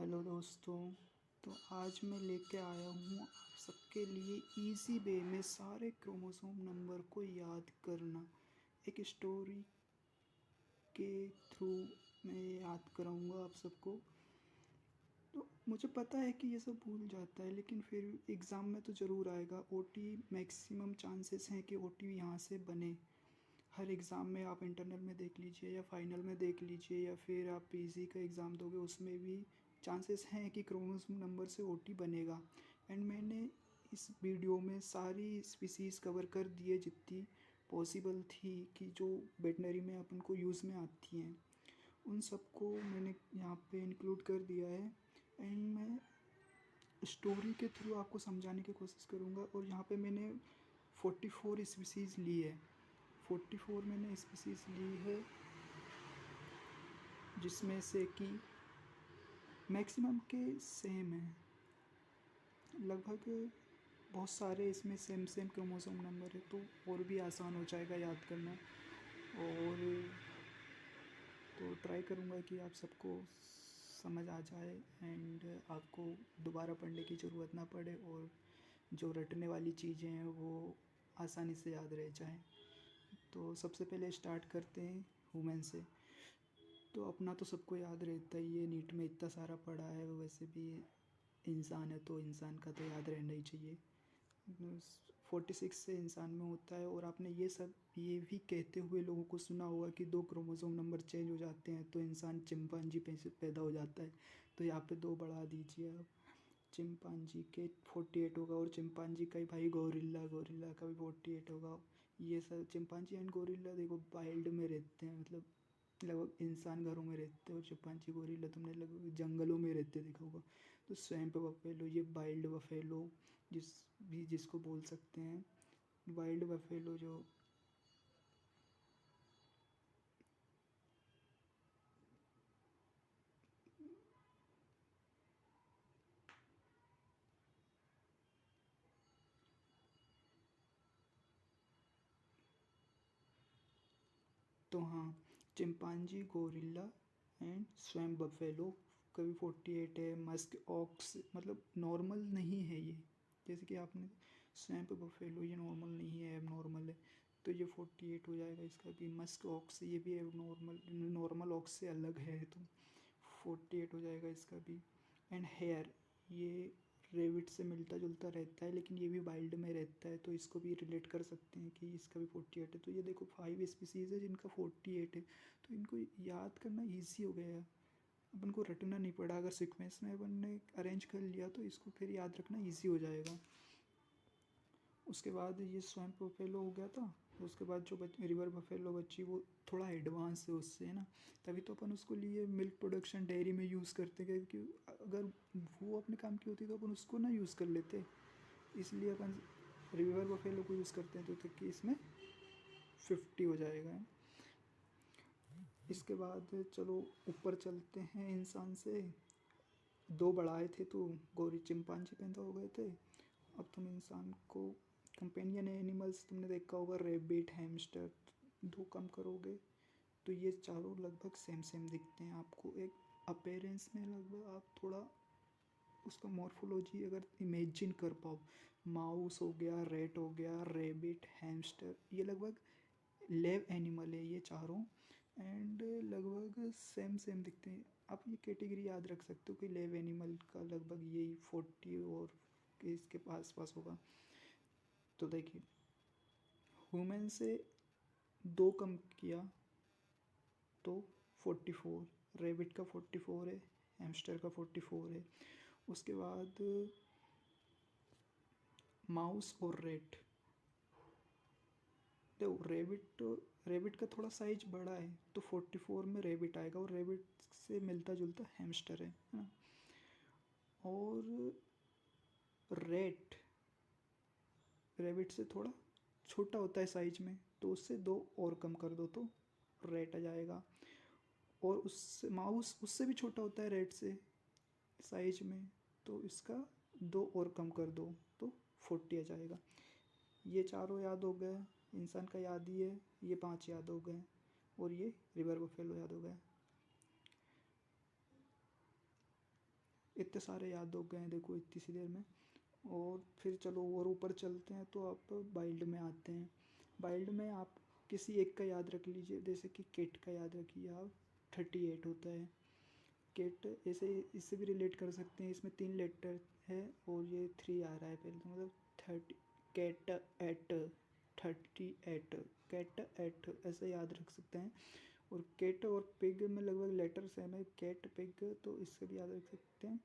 Hello दोस्तों। तो आज मैं लेके आया हूँ आप सबके लिए इजी वे में सारे क्रोमोसोम नंबर को याद करना। एक स्टोरी के थ्रू मैं याद कराऊँगा आप सबको। तो मुझे पता है कि ये सब भूल जाता है, लेकिन फिर एग्ज़ाम में तो ज़रूर आएगा। ओटी मैक्सिमम चांसेस हैं कि ओटी यहाँ से बने। हर एग्ज़ाम में आप इंटरनल में देख लीजिए या फाइनल में देख लीजिए या फिर आप पीजी का एग्ज़ाम दोगे, उसमें भी चांसेस हैं कि क्रोमोसोम नंबर से ओटी बनेगा। एंड मैंने इस वीडियो में सारी स्पीसीज़ कवर कर दिए जितनी पॉसिबल थी कि जो वेटनरी में अपन को यूज़ में आती हैं, उन सबको मैंने यहाँ पे इंक्लूड कर दिया है। एंड मैं स्टोरी के थ्रू आपको समझाने की कोशिश करूँगा। और यहाँ पे मैंने 44 स्पीसीज़ ली है। 44 मैंने स्पीसीज़ ली है, जिसमें से कि मैक्सिमम के सेम है। लगभग बहुत सारे इसमें सेम सेम क्रोमोसोम नंबर है, तो और भी आसान हो जाएगा याद करना। और तो ट्राई करूँगा कि आप सबको समझ आ जाए एंड आपको दोबारा पढ़ने की ज़रूरत ना पड़े और जो रटने वाली चीज़ें हैं वो आसानी से याद रह जाएं। तो सबसे पहले स्टार्ट करते हैं ह्यूमन से। तो अपना तो सबको याद रहता ही है, नीट में इतना सारा पढ़ा है। वैसे भी इंसान है तो इंसान का तो याद रहना ही चाहिए। 46 से इंसान में होता है। और आपने ये भी कहते हुए लोगों को सुना होगा कि 2 क्रोमोसोम नंबर चेंज हो जाते हैं तो इंसान चिंपांजी पैदा हो जाता है। तो यहाँ पे 2 बढ़ा दीजिए आप। चिंपांजी के 48 होगा और चिंपांजी का ही भाई गोरिल्ला का भी 48 होगा। ये सब चिंपांजी एंड गोरिल्ला देखो वाइल्ड में रहते हैं, मतलब लगभग इंसान घरों में रहते हैं। और चिंपांजी गोरिल्ला तुमने लगभग जंगलों में रहते देखा होगा। तो स्वैम्प बफेलो, ये वाइल्ड बफेलो जिसको बोल सकते हैं, वाइल्ड बफेलो जो तो हाँ, chimpanzee gorilla and swamp buffalo का भी 48 है। मस्क ऑक्स मतलब नॉर्मल नहीं है ये, जैसे कि आपने स्वैम्प बफेलो ये नॉर्मल नहीं है, एब नॉर्मल है। तो ये 48 हो जाएगा इसका भी। मस्क ऑक्स ये भी एब नॉर्मल ऑक्स से अलग है, तो 48 हो जाएगा इसका भी। एंड हेयर ये रेबिट से मिलता जुलता रहता है, लेकिन ये भी वाइल्ड में रहता है, तो इसको भी रिलेट कर सकते हैं कि इसका भी 48 है। तो ये देखो 5 स्पीसीज़ है जिनका 48 है। तो इनको याद करना ईजी हो गया है, अपन को रटना नहीं पड़ा। अगर सीक्वेंस में अपन ने अरेंज कर लिया तो इसको फिर याद रखना ईजी हो जाएगा। उसके बाद ये स्वैम्प बफेलो हो गया था। उसके बाद जो रिवर बफेलो बच्ची, वो थोड़ा एडवांस है उससे, है ना। तभी तो अपन उसको लिए मिल्क प्रोडक्शन डेयरी में यूज़ करते, क्योंकि अगर वो अपने काम की होती तो अपन उसको ना यूज़ कर लेते। इसलिए अपन रिवर बफेलो को यूज़ करते हैं। तो तक कि इसमें 50 हो जाएगा। इसके बाद चलो ऊपर चलते हैं। इंसान से 2 बढ़ाए थे तो गोरी चिंपांजी पैदा हो गए थे। अब तुम इंसान को कंपेनियन एनिमल्स तुमने देखा होगा, रेबिट हैमस्टर, 2 कम करोगे तो ये चारों लगभग सेम सेम दिखते हैं आपको। एक अपेरेंस में लगभग आप थोड़ा उसका मॉर्फोलॉजी अगर इमेजिन कर पाओ, माउस हो गया, रैट हो गया, रेबिट, हैमस्टर, ये लगभग लेव एनिमल है ये चारों। एंड लगभग सेम सेम दिखते हैं। आप ये कैटेगरी याद रख सकते हो कि लेव एनिमल का लगभग यही 40 और इसके पास पास होगा। तो देखिए, ह्यूमन से 2 कम किया तो 44, रेबिट का 44 है, हैमस्टर का 44 है। उसके बाद माउस और रेट, तो रेबिट का थोड़ा साइज बड़ा है तो 44 में रेबिट आएगा, और रेबिट से मिलता जुलता हैमस्टर है ना। और रेट रेबिट से थोड़ा छोटा होता है साइज में, तो उससे 2 और कम कर दो तो रेट आ जाएगा। और उससे माउस उससे भी छोटा होता है रेट से साइज में, तो इसका 2 और कम कर दो तो 40 आ जाएगा। ये चारों याद हो गए, इंसान का याद ही है। ये 5 याद हो गए और ये रिवर बफेलो याद हो गया। इतने सारे याद हो गए हैं देखो इतनी सी देर में। और फिर चलो और ऊपर चलते हैं, तो आप बाइल्ड में आते हैं। बाइल्ड में आप किसी एक का याद रख लीजिए, जैसे कि केट का याद रखिए आप, 38 होता है केट। ऐसे इससे भी रिलेट कर सकते हैं, इसमें 3 लेटर है और ये 3 आ रहा है पहले, तो मतलब 30 कैट एट 38 कैट एट ऐसे याद रख सकते हैं। और केट और पिग में लगभग लेटर सेम है, कैट पिग, तो इससे भी याद रख सकते हैं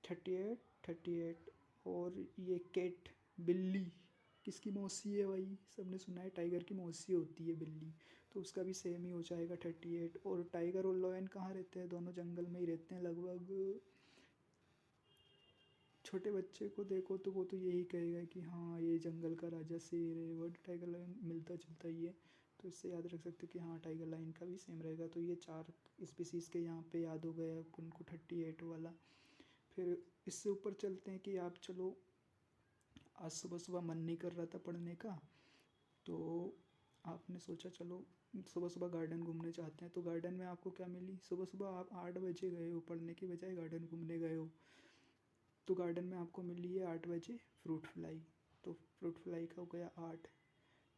38 38। और ये कैट बिल्ली किसकी मौसी है भाई, सबने सुना है टाइगर की मौसी होती है बिल्ली, तो उसका भी सेम ही हो जाएगा 38। और टाइगर और लॉयन कहाँ रहते हैं, दोनों जंगल में ही रहते हैं लगभग। छोटे बच्चे को देखो तो वो तो यही कहेगा कि हाँ ये जंगल का राजा शेर है, वर्ड टाइगर लाइन मिलता जुलता ही है, तो इससे याद रख सकते हो कि हाँ टाइगर लाइन का भी सेम रहेगा। तो ये 4 स्पीसीज़ के यहाँ पे याद हो गया उनको 38 वाला। फिर इससे ऊपर चलते हैं कि आप चलो आज सुबह सुबह मन नहीं कर रहा था पढ़ने का, तो आपने सोचा चलो सुबह सुबह गार्डन घूमने जाते हैं। तो गार्डन में आपको क्या मिली, सुबह सुबह आप 8 बजे गए हो, पढ़ने की बजाय गार्डन घूमने गए हो, तो गार्डन में आपको मिली है 8 बजे फ्रूट फ्लाई। तो फ्रूट फ्लाई का हो गया 8।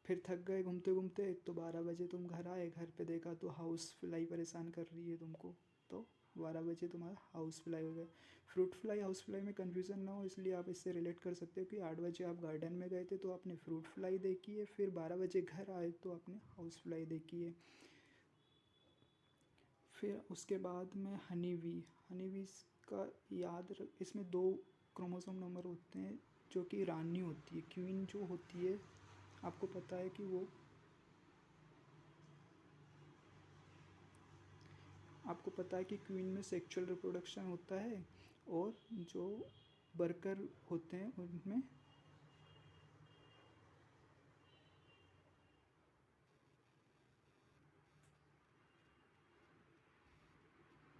फिर थक गए घूमते घूमते, तो 12 बजे तुम घर आए, घर पे देखा तो हाउस फ्लाई परेशान कर रही है तुमको, तो 12 बजे तुम्हारा हाउस फ्लाई हो गया। फ्रूट फ्लाई हाउस फ्लाई में कन्फ्यूज़न ना हो इसलिए आप इससे रिलेट कर सकते हो कि 8 बजे आप गार्डन में गए थे तो आपने फ्रूट फ्लाई देखी है, फिर 12 बजे घर आए तो आपने हाउस फ्लाई देखी है। फिर उसके बाद में हनी बी, हनी बी का याद रख, इसमें 2 क्रोमोसोम नंबर होते हैं जो कि रानी होती है, क्वीन जो होती है, आपको पता है कि वो, आपको पता है कि क्वीन में सेक्सुअल रिप्रोडक्शन होता है, और जो वर्कर होते हैं उनमें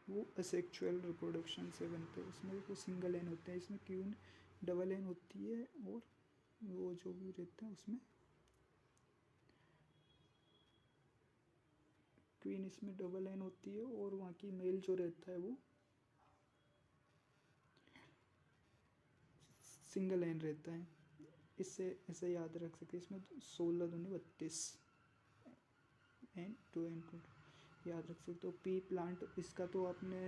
वो असेक्चुअल रिप्रोडक्शन से बनते हैं। उसमें वो सिंगल एन होते हैं, इसमें क्वीन डबल एन होती है, और वो जो भी रहते हैं उसमें क्वीन इसमें डबल एन होती है, और वहाँ की मेल जो रहता है वो सिंगल एन रहता है। इससे ऐसे याद रख सकते हैं, इसमें 16 दूनी 32 एन 2 एन 2 याद रख सकते हो। पी प्लांट, इसका तो आपने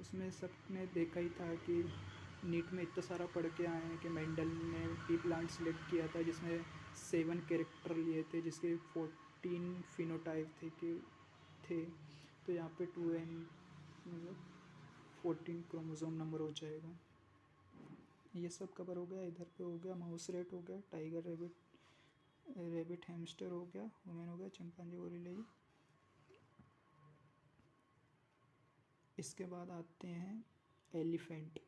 उसमें सबने देखा ही था कि नीट में इतना सारा पढ़ के आए हैं कि मेंडल ने पी प्लांट सिलेक्ट किया था जिसमें 7 कैरेक्टर लिए थे जिसके 14 फिनोटाइप थे थे। तो यहाँ पे 2n मतलब 14 क्रोमोसोम नंबर हो जाएगा। ये सब कवर हो गया। इधर पे हो गया माउस रेट, हो गया टाइगर रेबिट हैमस्टर, हो गया वुमेन, हो गया चिंपांजी गोरिल्ला। इसके बाद आते हैं एलिफेंट।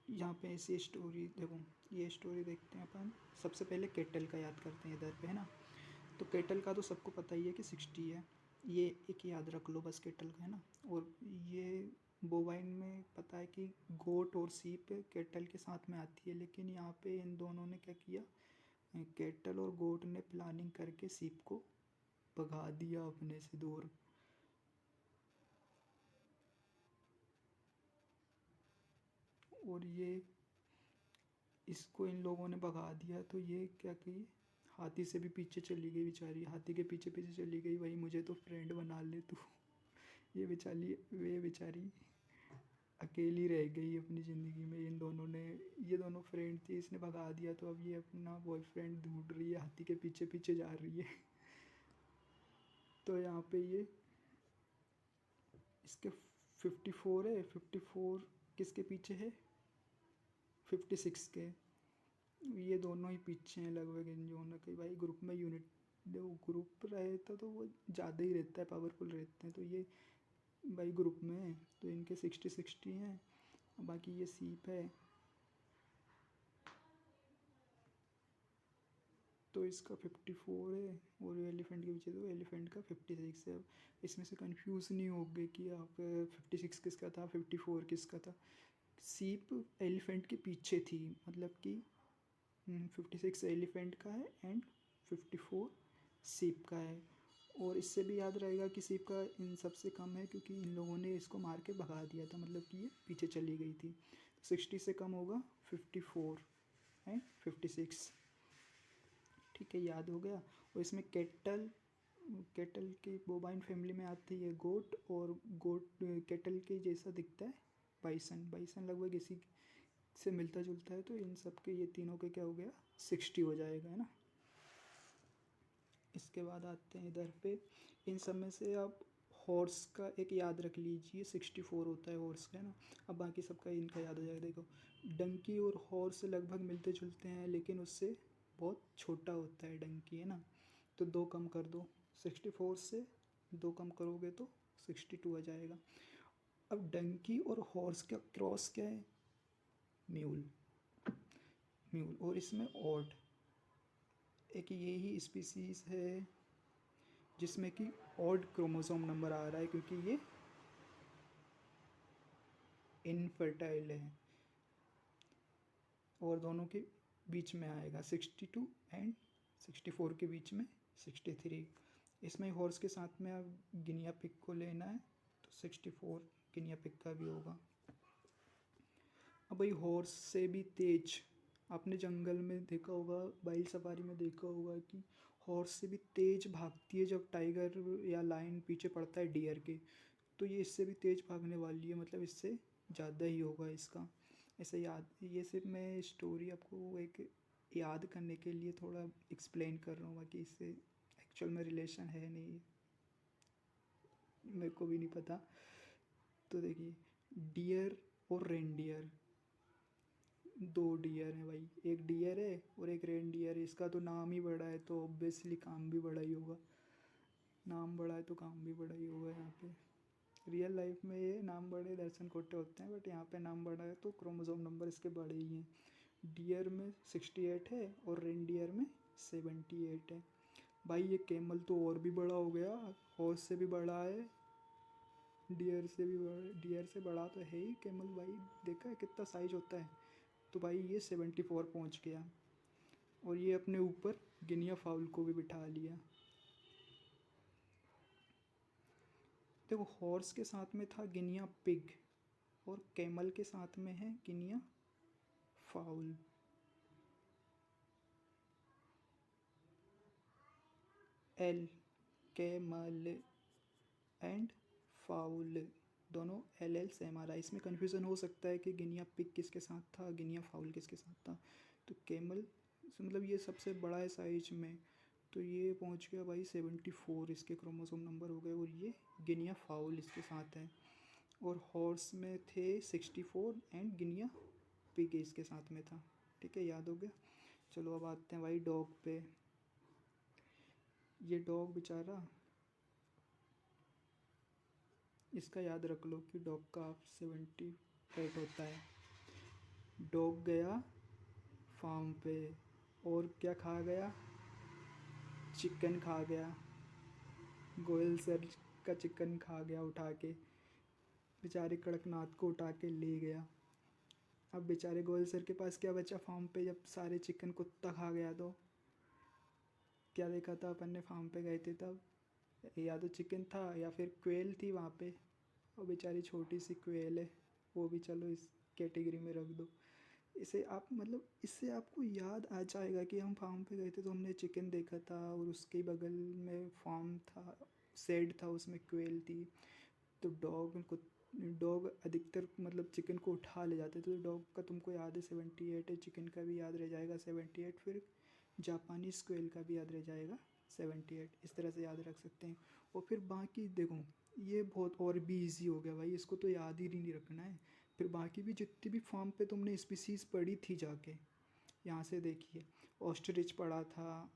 यहाँ पे ऐसी स्टोरी देखो, ये स्टोरी देखते हैं अपन। सबसे पहले केटल का याद करते हैं इधर पे, है ना। तो केटल का तो सबको पता ही है कि 60 है, ये एक याद रख लो बस केटल का, है ना। और ये बोवाइन में पता है कि गोट और सीप केटल के साथ में आती है, लेकिन यहाँ पे इन दोनों ने क्या किया, केटल और गोट ने प्लानिंग करके सीप को भगा दिया अपने से दूर। और ये इसको इन लोगों ने भगा दिया, तो ये क्या की, हाथी से भी पीछे चली गई बेचारी, हाथी के पीछे पीछे चली गई, भाई मुझे तो फ्रेंड बना ले तू। ये बेचारी, वे बेचारी अकेली रह गई अपनी ज़िंदगी में। इन दोनों ने, ये दोनों फ्रेंड थी, इसने भगा दिया, तो अब ये अपना बॉयफ्रेंड ढूंढ रही है, हाथी के पीछे पीछे जा रही है। तो यहाँ पे ये इसके 54 है, 54 किसके पीछे है, 56 के। ये दोनों ही पीछे हैं लगभग इन दोनों के। भाई ग्रुप में यूनिट, देखो ग्रुप रहता तो वो ज़्यादा ही रहता है, पावरफुल रहते हैं। तो ये भाई ग्रुप में है तो इनके 60 हैं, बाकी ये सीप है तो इसका 54 है, और एलिफेंट के पीछे तो एलिफेंट का 56 है। अब इसमें से कंफ्यूज नहीं हो गए कि आप 56 किसका था 54 किसका था। सीप एलिफेंट के पीछे थी, मतलब कि 56 एलिफेंट का है एंड 54 सीप का है। और इससे भी याद रहेगा कि सीप का इन सबसे कम है क्योंकि इन लोगों ने इसको मार के भगा दिया था, मतलब कि ये पीछे चली गई थी। 60 से कम होगा 54 एंड 56। ठीक है, याद हो गया। और इसमें केटल, केटल की बोबाइन फैमिली में आती है गोट, और गोट केटल के जैसा दिखता है बाइसन। बाइसन लगभग इसी से मिलता जुलता है, तो इन सब के ये तीनों के क्या हो गया 60 हो जाएगा, है ना। इसके बाद आते हैं इधर पे, इन सब में से आप हॉर्स का एक याद रख लीजिए, 64 होता है हॉर्स का, है ना। अब बाकी सबका इनका याद हो जाएगा। देखो, डंकी और हॉर्स लगभग मिलते जुलते हैं, लेकिन उससे बहुत छोटा होता है डंकी, है ना। तो 2 कम कर दो, 64 से 2 कम करोगे तो 62 आ जाएगा। अब डंकी और हॉर्स का क्रॉस क्या है, म्यूल। म्यूल, और इसमें ऑड एक यही स्पीसीज है जिसमें कि ऑड क्रोमोसोम नंबर आ रहा है, क्योंकि ये इनफर्टाइल है, और दोनों के बीच में आएगा 62 एंड 64 के बीच में 63। इसमें हॉर्स के साथ में आप गिनिया पिग को लेना है, तो 64 गिनिया पिग का भी होगा। अब भाई हॉर्स से भी तेज, आपने जंगल में देखा होगा, बाइल सफारी में देखा होगा कि हॉर्स से भी तेज भागती है जब टाइगर या लायन पीछे पड़ता है डियर के। तो ये इससे भी तेज भागने वाली है, मतलब इससे ज़्यादा ही होगा इसका। ऐसे याद, ये सिर्फ मैं स्टोरी आपको एक याद करने के लिए थोड़ा एक्सप्लेन कर रहा हूँ, बाकी इससे एक्चुअल में रिलेशन है नहीं, मेरे को भी नहीं पता। तो देखिए, डियर और रेनडियर, 2 डियर हैं भाई, एक डियर है और एक रेनडियर है। इसका तो नाम ही बड़ा है, तो ऑब्वियसली काम भी बड़ा ही होगा। नाम बड़ा है तो काम भी बड़ा ही होगा। यहाँ पे रियल लाइफ में ये नाम बड़े दर्शन खोटे होते हैं, बट यहाँ पे नाम बड़ा है तो क्रोमोसोम नंबर इसके बड़े ही हैं। डियर में 68 है और रेनडियर में 78 है। भाई ये कैमल तो और भी बड़ा हो गया, हॉर्स से भी बड़ा है, डियर से भी बड़ा, डियर से बड़ा तो है ही कैमल भाई। देखा है कितना साइज होता है। तो भाई ये 74 पहुँच गया, और ये अपने ऊपर गिनिया फाउल को भी बिठा लिया। देखो, हॉर्स के साथ में था गिनिया पिग, और कैमल के साथ में है Guinea foul. L, camel and foul, दोनों एल एल सेम आ रहा है। इसमें कन्फ्यूज़न हो सकता है कि गिनिया पिग किसके साथ था, गिनिया फाउल किसके साथ था। तो कैमल मतलब ये सबसे बड़ा है साइज में, तो ये पहुंच गया भाई 74, इसके क्रोमोसोम नंबर हो गए, और ये गिनिया फाउल इसके साथ है। और हॉर्स में थे 64 एंड गिनिया पिग इसके साथ में था। ठीक है, याद हो गया। चलो अब आते हैं भाई डॉग पे। ये डॉग बेचारा, इसका याद रख लो कि डॉग का 78 होता है। डॉग गया फार्म पे, और क्या खा गया, चिकन खा गया, गोयल सर का चिकन खा गया उठा के, बेचारे कड़कनाथ को उठा के ले गया। अब बेचारे गोयल सर के पास क्या बचा फार्म पे, जब सारे चिकन कुत्ता खा गया तो क्या देखा था अपन ने फार्म पे गए थे तब, या तो चिकन था या फिर क्वेल थी वहाँ पे, और बेचारी छोटी सी क्वेल है, वो भी चलो इस कैटेगरी में रख दो। इसे आप मतलब इससे आपको याद आ जाएगा कि हम फार्म पे गए थे तो हमने चिकन देखा था, और उसके बगल में फार्म था, शेड था, उसमें क्वेल थी। तो डॉग अधिकतर मतलब चिकन को उठा ले जाते थे, तो डॉग का तुमको याद है 78 है, चिकन का भी याद रह जाएगा 78, फिर जापानी स्क्वेल का भी याद रह जाएगा 78। इस तरह से याद रख सकते हैं। और फिर बाकी देखो, ये बहुत और भी इजी हो गया भाई, इसको तो याद ही नहीं रखना है। फिर बाकी भी जितनी भी फार्म पे तुमने स्पीसीज़ पढ़ी थी जाके, यहाँ से देखिए, ऑस्ट्रिच पढ़ा था,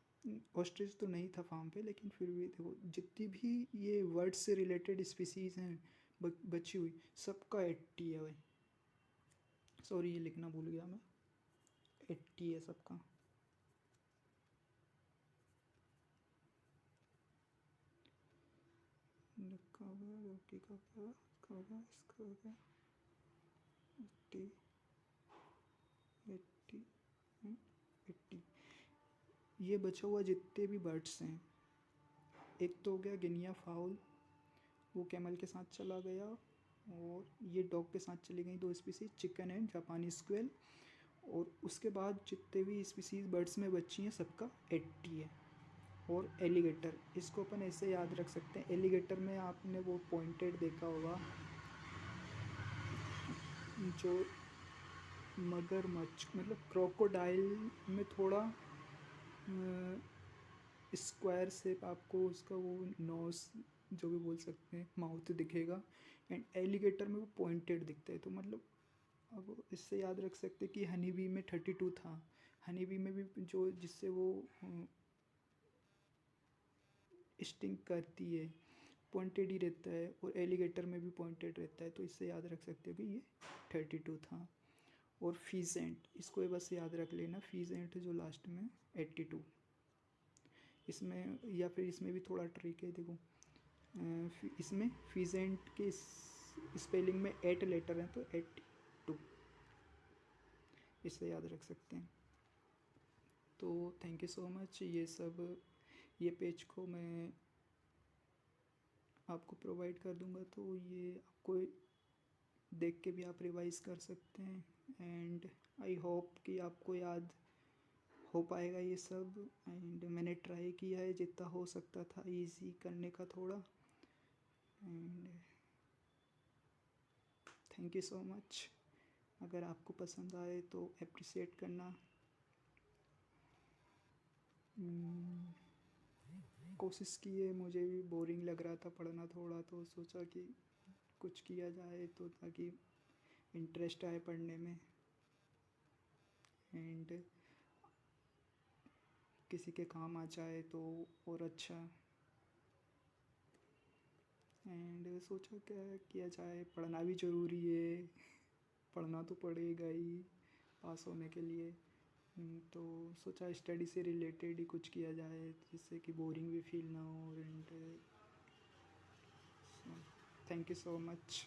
ऑस्ट्रिच तो नहीं था फार्म पे, लेकिन फिर भी देखो जितनी भी ये वर्ड से रिलेटेड स्पीसीज़ हैं बची हुई, सबका 80 है भाई। सॉरी, ये लिखना भूल गया मैं, 80 है सबका। इसका होगा 80, 80 80। ये बचा हुआ जितने भी बर्ड्स हैं, एक तो हो गया गिनिया फाउल, वो कैमल के साथ चला गया, और ये डॉग के साथ चली गई 2 स्पीसीज, चिकन एंड जापानी स्क्वेल। और उसके बाद जितने भी स्पीसीज बर्ड्स में बची हैं सबका 80 है। और एलिगेटर, इसको अपन ऐसे याद रख सकते हैं, एलिगेटर में आपने वो पॉइंटेड देखा होगा जो मगरमच्छ, मतलब क्रोकोडाइल में थोड़ा स्क्वायर शेप आपको उसका वो नोज जो भी बोल सकते हैं माउथ दिखेगा, एंड एलिगेटर में वो पॉइंटेड दिखता है। तो मतलब अब इससे याद रख सकते कि हनी बी में 32 था, हनी बी में भी जो जिससे वो स्टिंग करती है पॉइंटेड ही रहता है, और एलिगेटर में भी पॉइंटेड रहता है, तो इससे याद रख सकते हो कि ये 32 था। और फीजेंट, इसको बस याद रख लेना, फीजेंट जो लास्ट में 82। इसमें या फिर इसमें भी थोड़ा ट्रिक है, देखो इसमें फीजेंट के स्पेलिंग में 8 लेटर हैं तो 82, इससे याद रख सकते हैं। तो थैंक यू सो मच। ये पेज को मैं आपको प्रोवाइड कर दूंगा, तो ये आपको देख के भी आप रिवाइज कर सकते हैं, एंड आई होप कि आपको याद हो पाएगा ये सब। एंड मैंने ट्राई किया है जितना हो सकता था इजी करने का थोड़ा, and thank you so much. अगर आपको पसंद आए तो अप्रिशिएट करना। कोशिश की है, मुझे भी बोरिंग लग रहा था पढ़ना थोड़ा, तो सोचा कि कुछ किया जाए तो ताकि इंटरेस्ट आए पढ़ने में, एंड किसी के काम आ जाए तो और अच्छा। एंड सोचा क्या किया जाए, पढ़ना भी ज़रूरी है, पढ़ना तो पड़ेगा ही पास होने के लिए। तो सोचा स्टडी से रिलेटेड ही कुछ किया जाए जिससे कि बोरिंग भी फील ना हो। And thank you so much.